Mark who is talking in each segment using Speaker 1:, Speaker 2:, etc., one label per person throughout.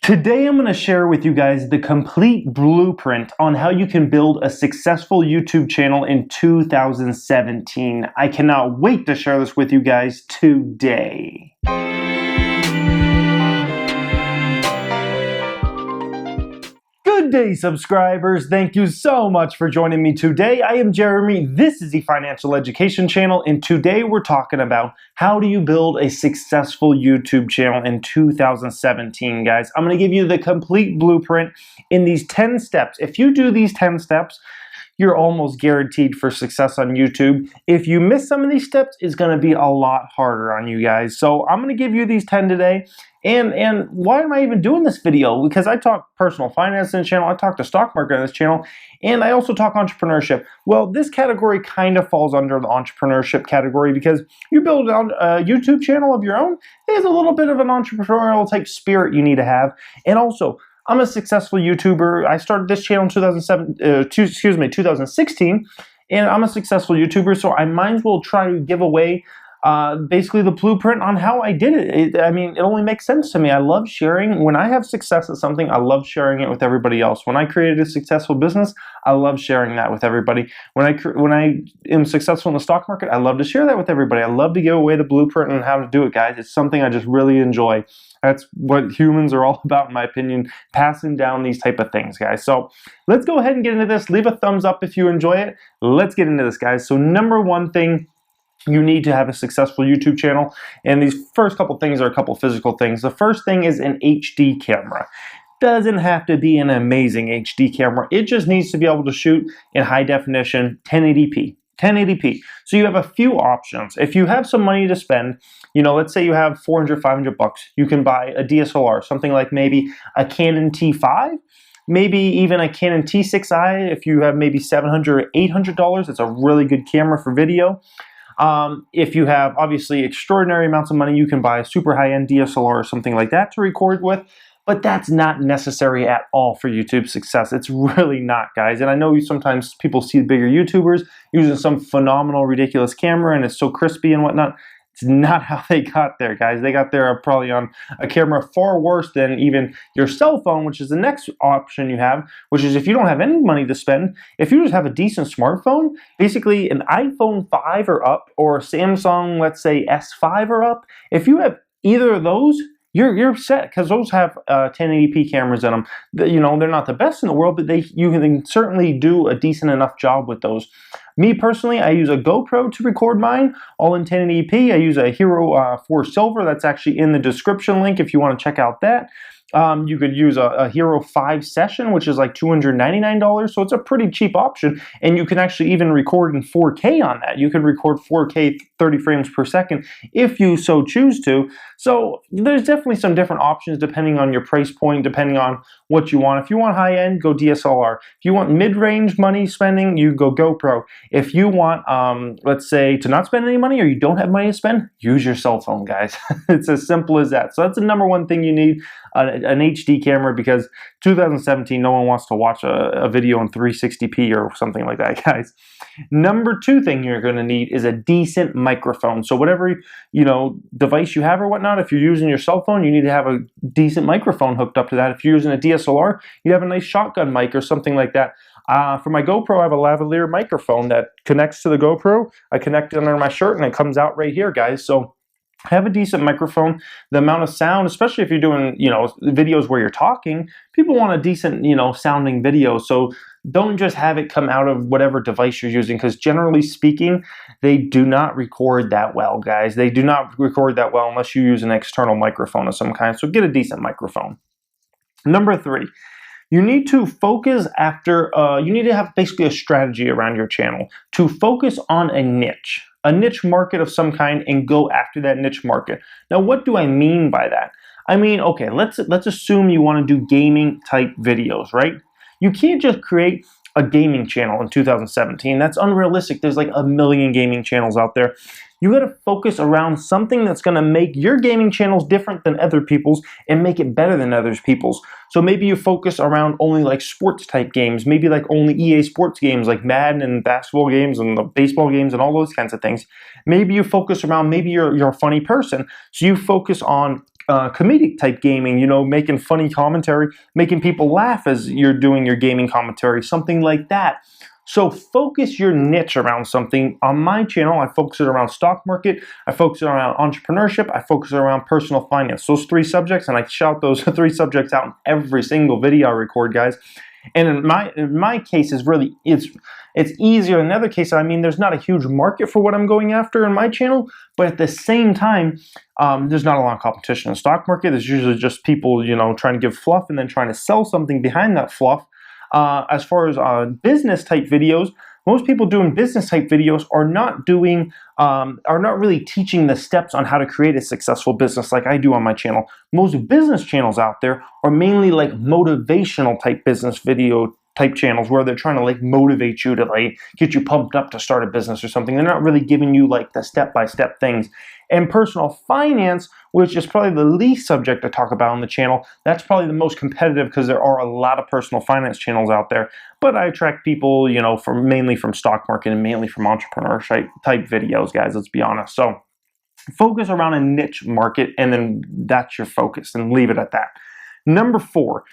Speaker 1: Today I'm going to share with you guys the complete blueprint on how you can build a successful YouTube channel in 2017. I cannot wait to share this with you guys today. Good day, subscribers. Thank you so much for joining me today. I am Jeremy. This is the Financial Education Channel, and today we're talking about how do you build a successful YouTube channel in 2017, guys. I'm going to give you the complete blueprint in these 10 steps. If you do these 10 steps, you're almost guaranteed for success on YouTube. If you miss some of these steps, it's going to be a lot harder on you guys. So I'm going to give you these 10 today. And why am I even doing this video? Because I talk personal finance in this channel, I talk the stock market on this channel, and I also talk entrepreneurship. Well, this category kind of falls under the entrepreneurship category because you build a YouTube channel of your own. There's a little bit of an entrepreneurial type spirit you need to have. And also, I'm a successful YouTuber. I started this channel in 2016, and I'm a successful YouTuber, so I might as well try to give away basically the blueprint on how I did it. I mean, it only makes sense to me. I love sharing. When I have success at something, I love sharing it with everybody else. When I created a successful business, I love sharing that with everybody. When I am successful in the stock market, I love to share that with everybody. I love to give away the blueprint on how to do it, guys. It's something I just really enjoy. That's what humans are all about, in my opinion, passing down these type of things, guys. So let's go ahead and get into this. Leave a thumbs up if you enjoy it. Let's get into this, guys. So number one thing, you need to have a successful YouTube channel. And these first couple things are a couple physical things. The first thing is an HD camera. Doesn't have to be an amazing HD camera. It just needs to be able to shoot in high definition 1080p. 1080p. So you have a few options. If you have some money to spend, you know, let's say you have 400, 500 bucks, you can buy a DSLR, something like maybe a Canon T5, maybe even a Canon T6i. If you have maybe $700 or $800, it's a really good camera for video. If you have obviously extraordinary amounts of money, you can buy a super high-end DSLR or something like that to record with. But that's not necessary at all for YouTube success. It's really not, guys. And I know sometimes people see bigger YouTubers using some phenomenal, ridiculous camera and it's so crispy and whatnot. It's not how they got there, guys. They got there probably on a camera far worse than even your cell phone, which is the next option you have, which is if you don't have any money to spend, if you just have a decent smartphone, basically an iPhone 5 or up, or a Samsung, let's say S5 or up, if you have either of those, you're set, because those have 1080p cameras in them. You know, they're not the best in the world, but you can certainly do a decent enough job with those. Me personally, I use a GoPro to record mine, all in 1080p. I use a Hero 4 Silver. That's actually in the description link if you want to check out that. You could use a Hero 5 Session, which is like $299, so it's a pretty cheap option, and you can actually even record in 4K on that. You can record 4K 30 frames per second if you so choose to. So there's definitely some different options depending on your price point, depending on what you want. If you want high-end, go DSLR. If you want mid-range money spending, you go GoPro. If you want, let's say, to not spend any money or you don't have money to spend, use your cell phone, guys. It's as simple as that. So that's the number one thing you need, an HD camera, because 2017, no one wants to watch a video in 360p or something like that, guys. Number two thing you're going to need is a decent microphone. So whatever, you know, device you have or whatnot, if you're using your cell phone, you need to have a decent microphone hooked up to that. If you're using a DSLR, you have a nice shotgun mic or something like that. For my GoPro, I have a lavalier microphone that connects to the GoPro. I connect it under my shirt and it comes out right here, guys. So have a decent microphone. The amount of sound, especially if you're doing, you know, videos where you're talking, people want a decent, you know, sounding video. So don't just have it come out of whatever device you're using, because generally speaking, they do not record that well, guys. They do not record that well unless you use an external microphone of some kind. So get a decent microphone. Number three, you need to focus you need to have basically a strategy around your channel to focus on a niche market of some kind, and go after that niche market. Now, what do I mean by that? I mean, okay, let's assume you want to do gaming type videos, right? You can't just create a gaming channel in 2017. That's unrealistic. There's like a million gaming channels out there. You got to focus around something that's going to make your gaming channels different than other people's and make it better than other people's. So maybe you focus around only like sports type games, maybe like only EA Sports games like Madden and basketball games and the baseball games and all those kinds of things. Maybe you focus around, maybe you're a funny person, so you focus on comedic type gaming, you know, making funny commentary, making people laugh as you're doing your gaming commentary, something like that. So focus your niche around something. On my channel, I focus it around stock market, I focus it around entrepreneurship, I focus it around personal finance. Those 3 subjects, and I shout those 3 subjects out in every single video I record, guys. And in my case, is really it's easier. In the other case, I mean, there's not a huge market for what I'm going after in my channel, but at the same time, there's not a lot of competition in the stock market. There's usually just people, you know, trying to give fluff and then trying to sell something behind that fluff. As far as business type videos, most people doing business type videos are not really teaching the steps on how to create a successful business like I do on my channel. Most business channels out there are mainly like motivational type business video type channels where they're trying to like motivate you to like get you pumped up to start a business or something. They're not really giving you like the step-by-step things. And personal finance, which is probably the least subject to talk about on the channel, that's probably the most competitive because there are a lot of personal finance channels out there. But I attract people, you know, mainly from stock market and mainly from entrepreneurship type videos, guys, let's be honest. So focus around a niche market, and then that's your focus, and leave it at that. Number 4,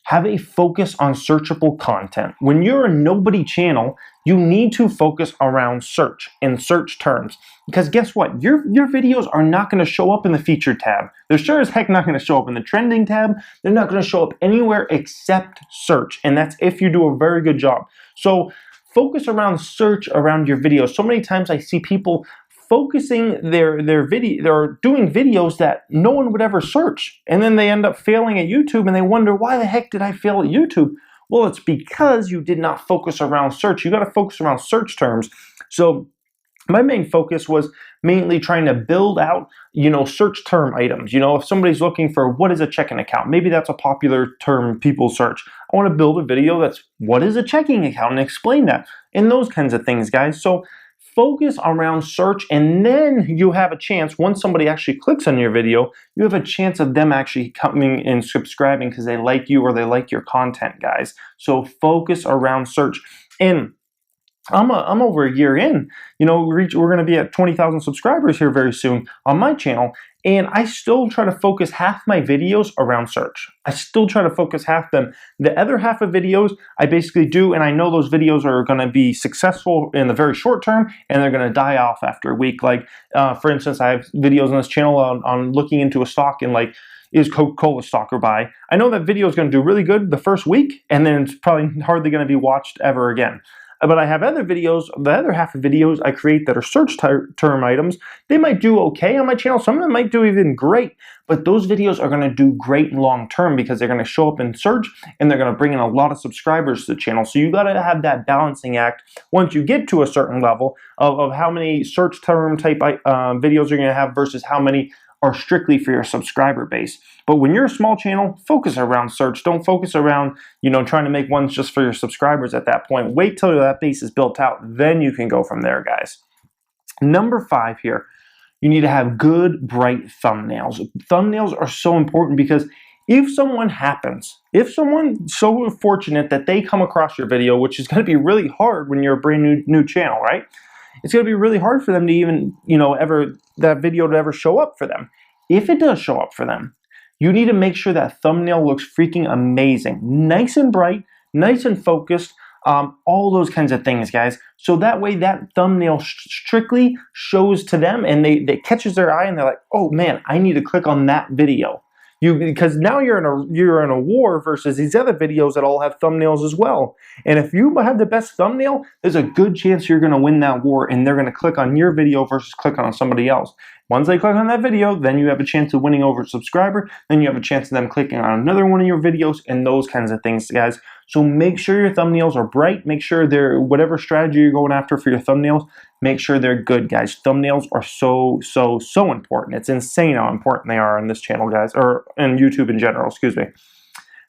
Speaker 1: have a focus on searchable content. When you're a nobody channel, you need to focus around search and search terms. Because guess what? Your videos are not going to show up in the featured tab. They're sure as heck not going to show up in the trending tab. They're not going to show up anywhere except search. And that's if you do a very good job. So focus around search around your videos. So many times I see people focusing they're doing videos that no one would ever search, and then they end up failing at YouTube, and they wonder, why the heck did I fail at YouTube? Well, it's because you did not focus around search. You got to focus around search terms. So my main focus was mainly trying to build out, you know, search term items. You know, if somebody's looking for what is a checking account, maybe that's a popular term people search. I want to build a video that's what is a checking account and explain that and those kinds of things, guys. So focus around search, and then you have a chance, once somebody actually clicks on your video, you have a chance of them actually coming and subscribing because they like you or they like your content, guys. So focus around search. And I'm over a year in, you know, we're going to be at 20,000 subscribers here very soon on my channel, and I still try to focus half my videos around search. I still try to focus half them. The other half of videos I basically do, and I know those videos are going to be successful in the very short term, and they're going to die off after a week. Like, for instance, I have videos on this channel on looking into a stock and like, is Coca-Cola stock or buy? I know that video is going to do really good the first week, and then it's probably hardly going to be watched ever again. But I have other videos, the other half of videos I create that are search term items. They might do okay on my channel. Some of them might do even great, but those videos are going to do great long term because they're going to show up in search and they're going to bring in a lot of subscribers to the channel. So you got to have that balancing act once you get to a certain level of how many search term type videos you're going to have versus how many are strictly for your subscriber base. But when you're a small channel, focus around search. Don't focus around, you know, trying to make ones just for your subscribers at that point. Wait till that base is built out. Then you can go from there, guys. Number 5 here, you need to have good, bright thumbnails. Thumbnails are so important because if someone's so fortunate that they come across your video, which is going to be really hard when you're a brand new channel, right? It's going to be really hard for them to even, you know, that video to ever show up for them. If it does show up for them, you need to make sure that thumbnail looks freaking amazing. Nice and bright, nice and focused, all those kinds of things, guys. So that way that thumbnail strictly shows to them and they catches their eye and they're like, oh man, I need to click on that video. Because now you're in a war versus these other videos that all have thumbnails as well. And if you have the best thumbnail, there's a good chance you're going to win that war and they're going to click on your video versus clicking on somebody else. Once they click on that video, then you have a chance of winning over a subscriber. Then you have a chance of them clicking on another one of your videos and those kinds of things, guys. So make sure your thumbnails are bright. Make sure they're, whatever strategy you're going after for your thumbnails, make sure they're good, guys. Thumbnails are so important. It's insane how important they are on this channel, guys, or in YouTube in general, excuse me.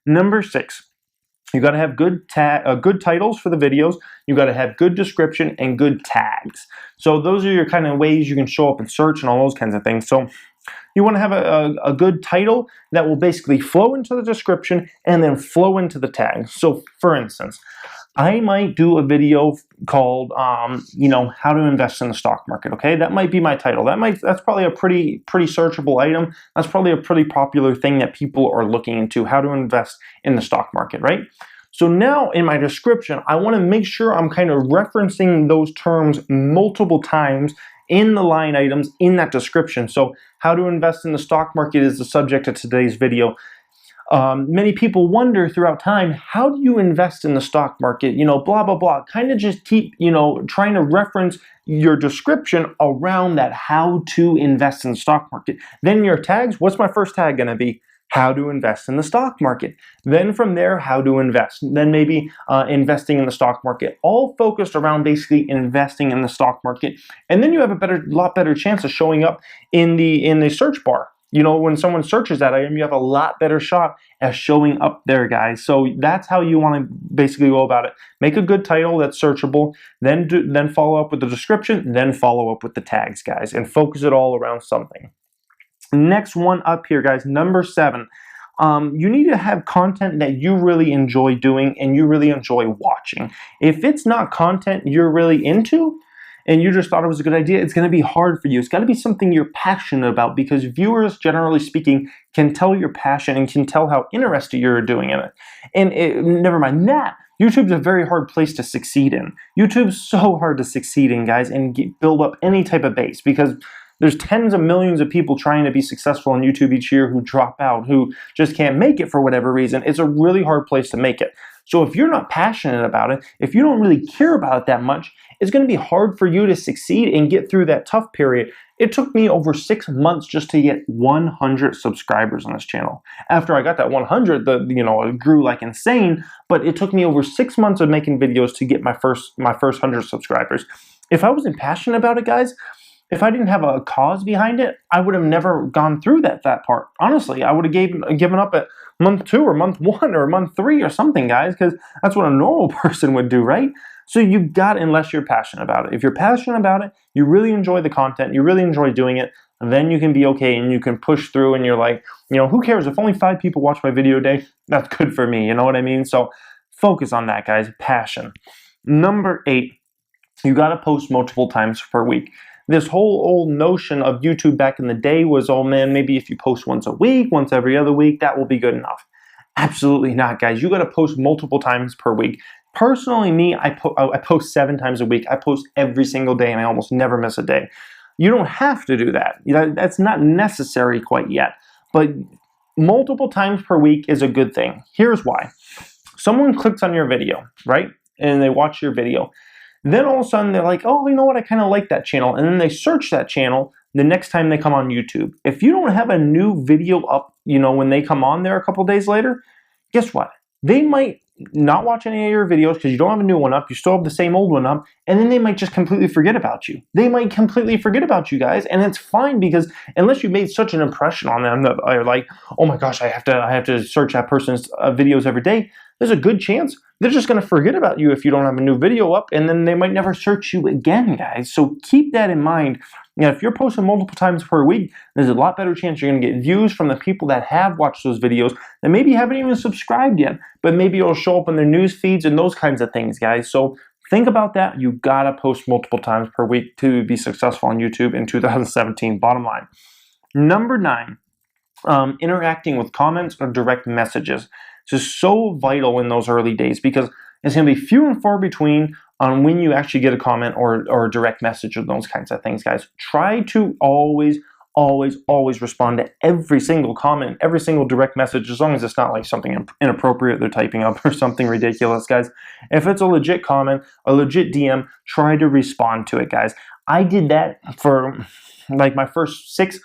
Speaker 1: Number 6. You got to have good titles for the videos. You got to have good description and good tags. So those are your kind of ways you can show up in search and all those kinds of things. So you want to have a good title that will basically flow into the description and then flow into the tag. So for instance, I might do a video called, you know, how to invest in the stock market. Okay, that might be my title. That's probably a pretty searchable item. That's probably a pretty popular thing that people are looking into, how to invest in the stock market, right? So now in my description, I want to make sure I'm kind of referencing those terms multiple times in the line items in that description. So how to invest in the stock market is the subject of today's video. Many people wonder throughout time, how do you invest in the stock market? You know, blah, blah, blah. Kind of just keep, you know, trying to reference your description around that how to invest in the stock market. Then your tags, what's my first tag going to be? How to invest in the stock market. Then from there, how to invest. Then maybe investing in the stock market. All focused around basically investing in the stock market. And then you have a lot better chance of showing up in the search bar. You know, when someone searches that item, you have a lot better shot at showing up there, guys. So that's how you want to basically go about it. Make a good title that's searchable, then follow up with the description, then follow up with the tags, guys, and focus it all around something. Next one up here, guys, number 7. You need to have content that you really enjoy doing and you really enjoy watching. If it's not content you're really into, and you just thought it was a good idea, it's going to be hard for you. It's got to be something you're passionate about, because viewers, generally speaking, can tell your passion and can tell how interested you're doing in it. And never mind that, YouTube's a very hard place to succeed in. YouTube's so hard to succeed in, guys, and build up any type of base, because there's tens of millions of people trying to be successful on YouTube each year who drop out, who just can't make it for whatever reason. It's a really hard place to make it. So if you're not passionate about it, if you don't really care about it that much, it's going to be hard for you to succeed and get through that tough period. It took me over 6 months just to get 100 subscribers on this channel. After I got that 100, it grew like insane, but it took me over 6 months of making videos to get my first 100 subscribers. If I wasn't passionate about it, guys, if I didn't have a cause behind it, I would have never gone through that part. Honestly, I would have given up at month 2 or month 1 or month 3 or something, guys, because that's what a normal person would do, right? So you've got, unless you're passionate about it. If you're passionate about it, you really enjoy the content, you really enjoy doing it, then you can be okay and you can push through and you're like, you know, who cares? If only 5 people watch my video a day, that's good for me, you know what I mean? So focus on that, guys, passion. Number 8, you got to post multiple times per week. This whole old notion of YouTube back in the day was, oh man, maybe if you post once a week, once every other week, that will be good enough. Absolutely not, guys. You got to post multiple times per week. Personally, me, I post 7 times a week. I post every single day and I almost never miss a day. You don't have to do that. That's not necessary quite yet. But multiple times per week is a good thing. Here's why. Someone clicks on your video, right? And they watch your video. Then all of a sudden they're like, oh, you know what? I kind of like that channel. And then they search that channel the next time they come on YouTube. If you don't have a new video up, you know, when they come on there a couple days later, guess what? They might not watch any of your videos because you don't have a new one up. You still have the same old one up. And then they might just completely forget about you. They might completely forget about you, guys. And it's fine, because unless you made such an impression on them that they're like, oh my gosh, I have to search that person's videos every day, there's a good chance they're just going to forget about you if you don't have a new video up, and then they might never search you again, guys. So keep that in mind. You know, if you're posting multiple times per week, there's a lot better chance you're going to get views from the people that have watched those videos that maybe haven't even subscribed yet, but maybe it'll show up in their news feeds and those kinds of things, guys. So think about that. You got to post multiple times per week to be successful on YouTube in 2017, bottom line. Number 9, interacting with comments or direct messages. This is so vital in those early days, because it's going to be few and far between on when you actually get a comment or a direct message or those kinds of things, guys. Try to always respond to every single comment, every single direct message, as long as it's not like something inappropriate they're typing up or something ridiculous, guys. If it's a legit comment, a legit DM, try to respond to it, guys. I did that for like my first 6,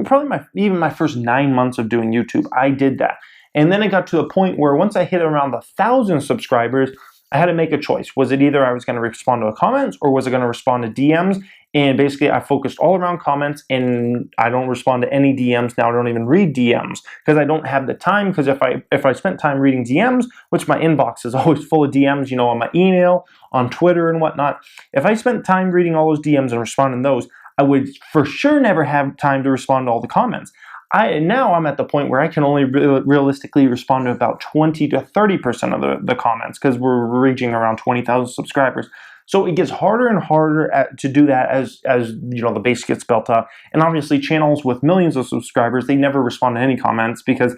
Speaker 1: probably even my first 9 months of doing YouTube. I did that. And then it got to a point where once I hit around 1,000 subscribers, I had to make a choice. Was it either I was going to respond to comments, or was I going to respond to DMs? And basically I focused all around comments, and I don't respond to any DMs now. I don't even read DMs because I don't have the time. Because if I spent time reading DMs, which my inbox is always full of DMs, you know, on my email, on Twitter and whatnot. If I spent time reading all those DMs and responding to those, I would for sure never have time to respond to all the comments. Now I'm at the point where I can only realistically respond to about 20 to 30% of the comments, because we're reaching around 20,000 subscribers. So it gets harder and harder to do that as the base gets built up. And obviously channels with millions of subscribers, they never respond to any comments because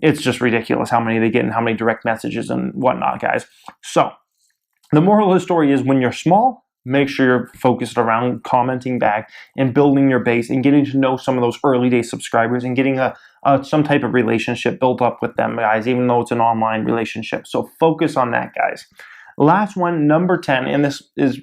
Speaker 1: it's just ridiculous how many they get and how many direct messages and whatnot, guys. So the moral of the story is, when you're small, make sure you're focused around commenting back and building your base and getting to know some of those early day subscribers and getting some type of relationship built up with them, guys, even though it's an online relationship. So focus on that, guys. Last one, number 10, and this is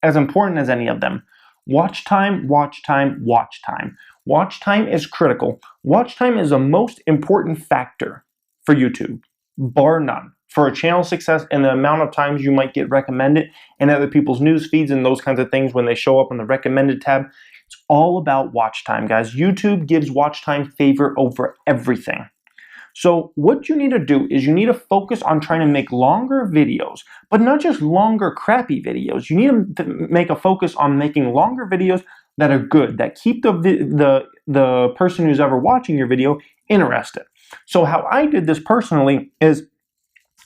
Speaker 1: as important as any of them. Watch time, watch time, watch time. Watch time is critical. Watch time is the most important factor for YouTube, bar none, for a channel success, and the amount of times you might get recommended in other people's news feeds and those kinds of things when they show up in the recommended tab. It's all about watch time, guys. YouTube gives watch time favor over everything. So what you need to do is you need to focus on trying to make longer videos, but not just longer crappy videos. You need to make a focus on making longer videos that are good, that keep the person who's ever watching your video interested. So how I did this personally is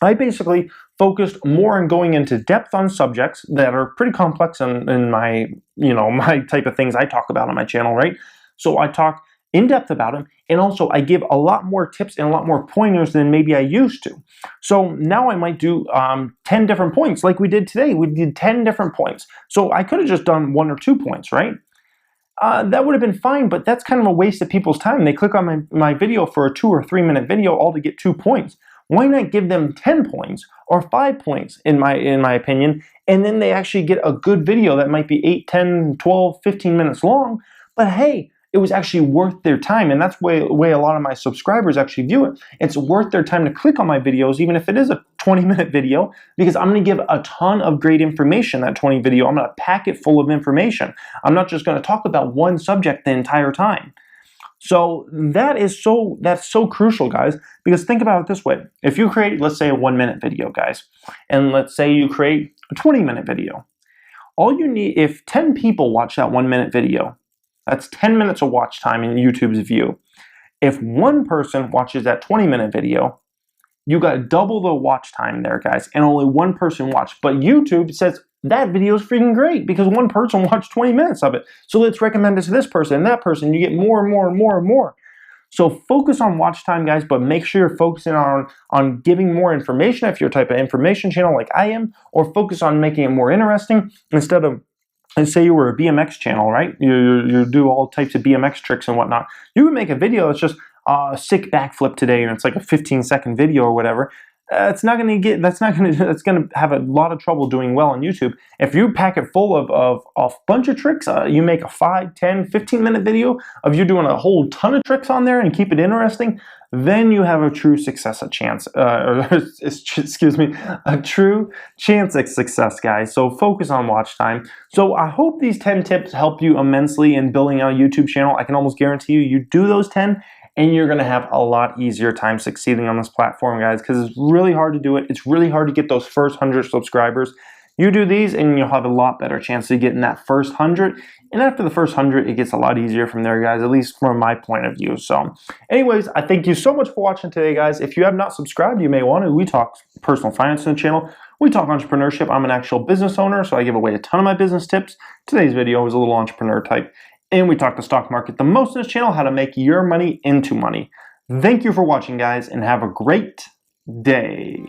Speaker 1: I basically focused more on going into depth on subjects that are pretty complex in my, my type of things I talk about on my channel, right? So I talk in depth about them, and also I give a lot more tips and a lot more pointers than maybe I used to. So now I might do 10 different points like we did today. We did 10 different points. So I could have just done 1 or 2 points, right? That would have been fine, but that's kind of a waste of people's time. They click on my video for a 2 or 3 minute video all to get 2 points. Why not give them 10 points or 5 points in my opinion, and then they actually get a good video that might be 8, 10, 12, 15 minutes long, but hey, it was actually worth their time, and that's the way a lot of my subscribers actually view it. It's worth their time to click on my videos, even if it is a 20-minute video, because I'm going to give a ton of great information that 20 video. I'm going to pack it full of information. I'm not just going to talk about one subject the entire time. So that's so crucial, guys, because think about it this way. If you create, let's say, a 1-minute video, guys, and let's say you create a 20-minute video, all you need, if 10 people watch that 1-minute video, that's 10 minutes of watch time in YouTube's view. If one person watches that 20-minute video, you got double the watch time there, guys, and only one person watched. But YouTube says that video is freaking great because one person watched 20 minutes of it. So let's recommend it to this person and that person. You get more and more and more and more. So focus on watch time, guys, but make sure you're focusing on giving more information if you're a type of information channel like I am, or focus on making it more interesting instead of, and say you were a BMX channel, right? You do all types of BMX tricks and whatnot. You would make a video that's just a sick backflip today, and it's like a 15-second video or whatever. That's going to have a lot of trouble doing well on YouTube. If you pack it full of a bunch of tricks, you make a 5, 10, 15-minute video of you doing a whole ton of tricks on there and keep it interesting, then you have a true success, a true chance at success, guys. So focus on watch time. So I hope these 10 tips help you immensely in building out a YouTube channel. I can almost guarantee you do those 10, and you're going to have a lot easier time succeeding on this platform, guys, because it's really hard to do it. It's really hard to get those first 100 subscribers. You do these and you'll have a lot better chance of getting that first 100. And after the first 100, it gets a lot easier from there, guys, at least from my point of view. So anyways, I thank you so much for watching today, guys. If you have not subscribed, you may want to. We talk personal finance on the channel. We talk entrepreneurship. I'm an actual business owner, so I give away a ton of my business tips. Today's video was a little entrepreneur type. And we talk the stock market the most in this channel, how to make your money into money. Thank you for watching, guys, and have a great day.